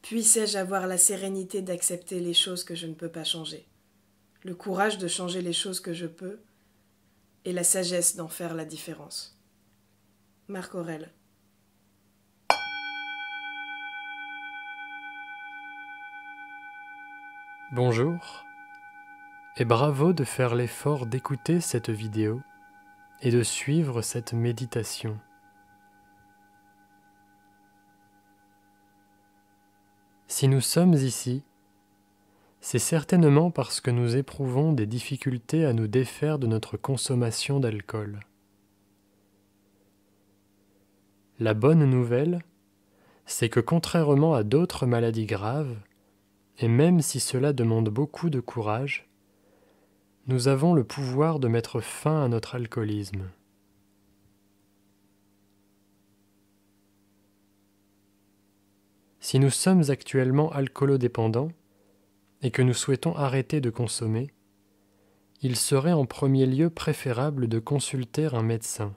Puissé-je avoir la sérénité d'accepter les choses que je ne peux pas changer, le courage de changer les choses que je peux, et la sagesse d'en faire la différence. Marc Aurèle. Bonjour, et bravo de faire l'effort d'écouter cette vidéo et de suivre cette méditation. Si nous sommes ici, c'est certainement parce que nous éprouvons des difficultés à nous défaire de notre consommation d'alcool. La bonne nouvelle, c'est que contrairement à d'autres maladies graves, et même si cela demande beaucoup de courage, nous avons le pouvoir de mettre fin à notre alcoolisme. Si nous sommes actuellement alcoolodépendants et que nous souhaitons arrêter de consommer, il serait en premier lieu préférable de consulter un médecin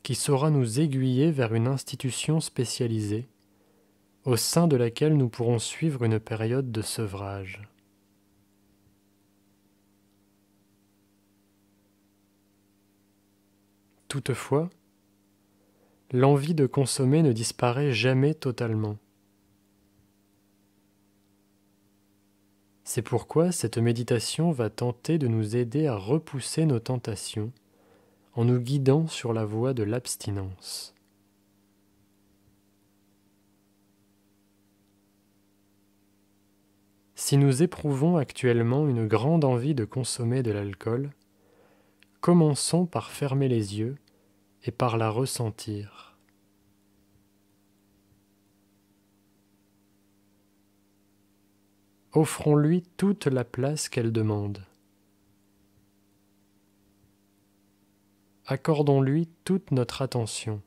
qui saura nous aiguiller vers une institution spécialisée au sein de laquelle nous pourrons suivre une période de sevrage. Toutefois, l'envie de consommer ne disparaît jamais totalement. C'est pourquoi cette méditation va tenter de nous aider à repousser nos tentations en nous guidant sur la voie de l'abstinence. Si nous éprouvons actuellement une grande envie de consommer de l'alcool, commençons par fermer les yeux et par la ressentir. Offrons-lui toute la place qu'elle demande. Accordons-lui toute notre attention.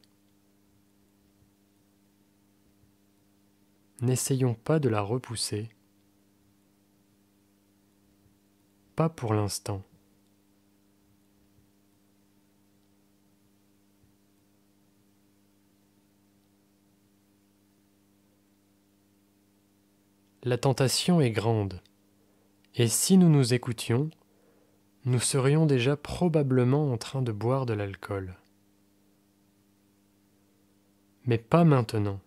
N'essayons pas de la repousser. Pas pour l'instant. La tentation est grande, et si nous nous écoutions, nous serions déjà probablement en train de boire de l'alcool. Mais pas maintenant.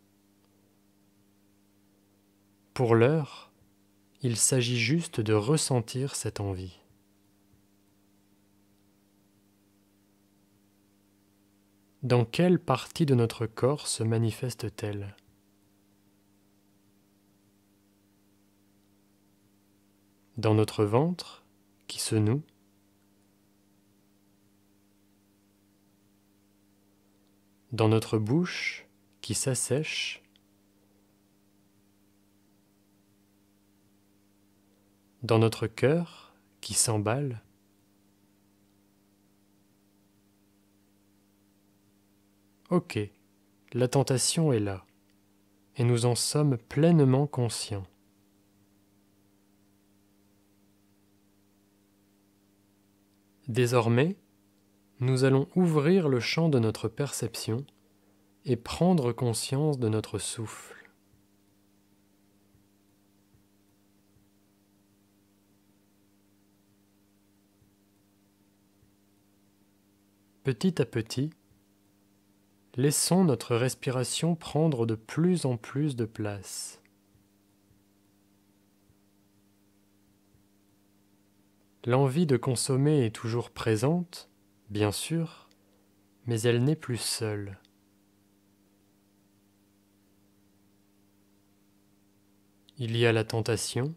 Pour l'heure, il s'agit juste de ressentir cette envie. Dans quelle partie de notre corps se manifeste-t-elle ? Dans notre ventre, qui se noue ? Dans notre bouche, qui s'assèche ? Dans notre cœur, qui s'emballe ? Ok, la tentation est là, et nous en sommes pleinement conscients. Désormais, nous allons ouvrir le champ de notre perception et prendre conscience de notre souffle. Petit à petit, laissons notre respiration prendre de plus en plus de place. L'envie de consommer est toujours présente, bien sûr, mais elle n'est plus seule. Il y a la tentation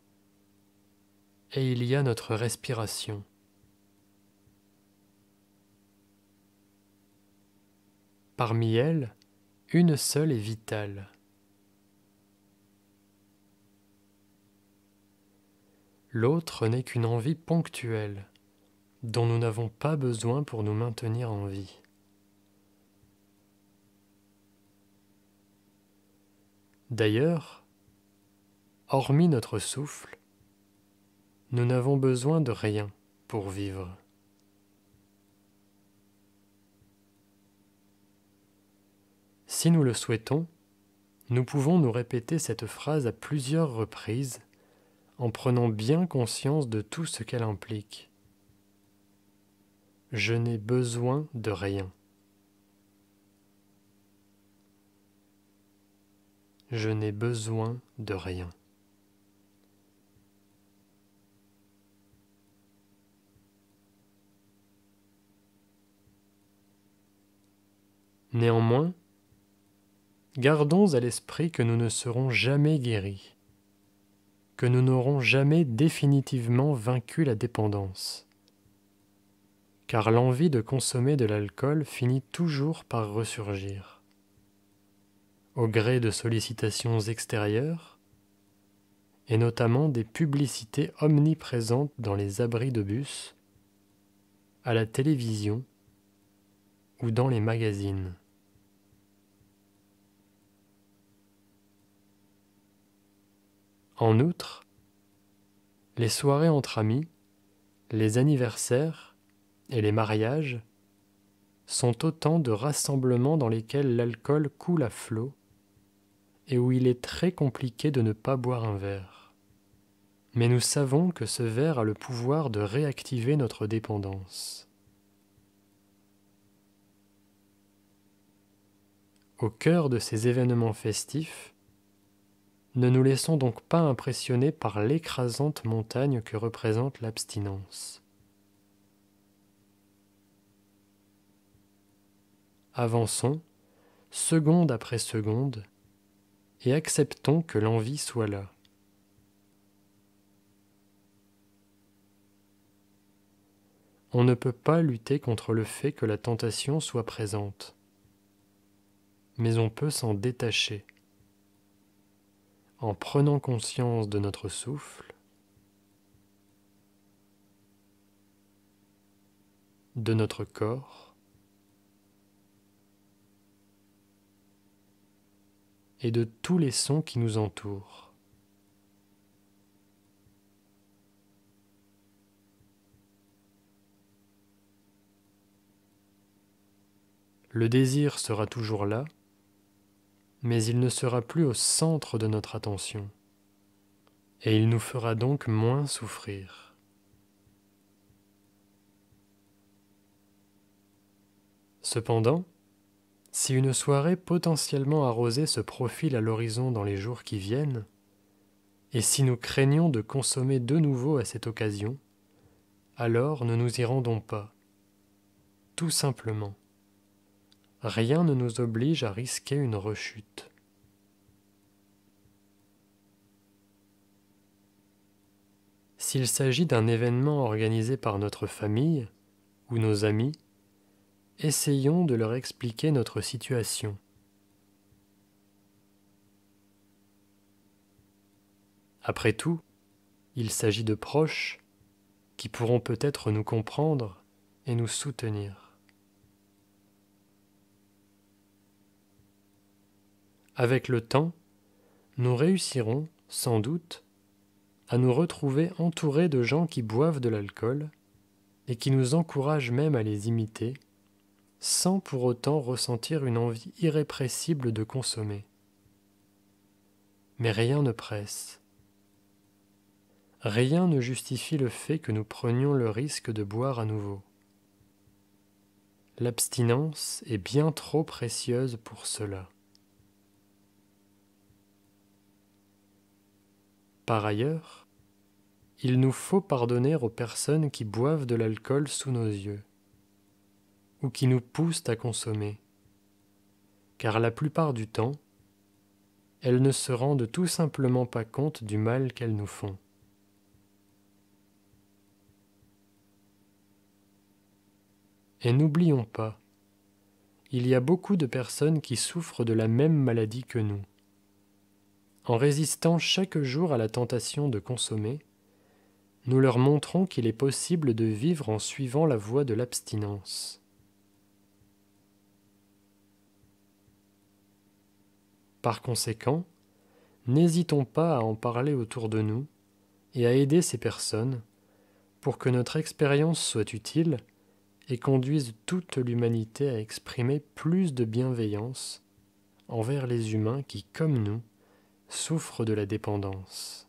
et il y a notre respiration. Parmi elles, une seule est vitale. L'autre n'est qu'une envie ponctuelle, dont nous n'avons pas besoin pour nous maintenir en vie. D'ailleurs, hormis notre souffle, nous n'avons besoin de rien pour vivre. Si nous le souhaitons, nous pouvons nous répéter cette phrase à plusieurs reprises en prenant bien conscience de tout ce qu'elle implique. Je n'ai besoin de rien. Je n'ai besoin de rien. Néanmoins, gardons à l'esprit que nous ne serons jamais guéris, que nous n'aurons jamais définitivement vaincu la dépendance, car l'envie de consommer de l'alcool finit toujours par ressurgir, au gré de sollicitations extérieures, et notamment des publicités omniprésentes dans les abris de bus, à la télévision ou dans les magazines. En outre, les soirées entre amis, les anniversaires et les mariages sont autant de rassemblements dans lesquels l'alcool coule à flot et où il est très compliqué de ne pas boire un verre. Mais nous savons que ce verre a le pouvoir de réactiver notre dépendance. Au cœur de ces événements festifs, ne nous laissons donc pas impressionner par l'écrasante montagne que représente l'abstinence. Avançons, seconde après seconde, et acceptons que l'envie soit là. On ne peut pas lutter contre le fait que la tentation soit présente, mais on peut s'en détacher. En prenant conscience de notre souffle, de notre corps et de tous les sons qui nous entourent. Le désir sera toujours là, mais il ne sera plus au centre de notre attention, et il nous fera donc moins souffrir. Cependant, si une soirée potentiellement arrosée se profile à l'horizon dans les jours qui viennent, et si nous craignons de consommer de nouveau à cette occasion, alors ne nous y rendons pas. Tout simplement. Rien ne nous oblige à risquer une rechute. S'il s'agit d'un événement organisé par notre famille ou nos amis, essayons de leur expliquer notre situation. Après tout, il s'agit de proches qui pourront peut-être nous comprendre et nous soutenir. Avec le temps, nous réussirons, sans doute, à nous retrouver entourés de gens qui boivent de l'alcool et qui nous encouragent même à les imiter, sans pour autant ressentir une envie irrépressible de consommer. Mais rien ne presse. Rien ne justifie le fait que nous prenions le risque de boire à nouveau. L'abstinence est bien trop précieuse pour cela. Par ailleurs, il nous faut pardonner aux personnes qui boivent de l'alcool sous nos yeux, ou qui nous poussent à consommer, car la plupart du temps, elles ne se rendent tout simplement pas compte du mal qu'elles nous font. Et n'oublions pas, il y a beaucoup de personnes qui souffrent de la même maladie que nous. En résistant chaque jour à la tentation de consommer, nous leur montrons qu'il est possible de vivre en suivant la voie de l'abstinence. Par conséquent, n'hésitons pas à en parler autour de nous et à aider ces personnes pour que notre expérience soit utile et conduise toute l'humanité à exprimer plus de bienveillance envers les humains qui, comme nous, souffrent de la dépendance.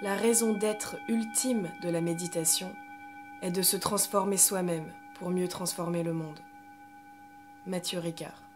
La raison d'être ultime de la méditation est de se transformer soi-même pour mieux transformer le monde. Mathieu Ricard.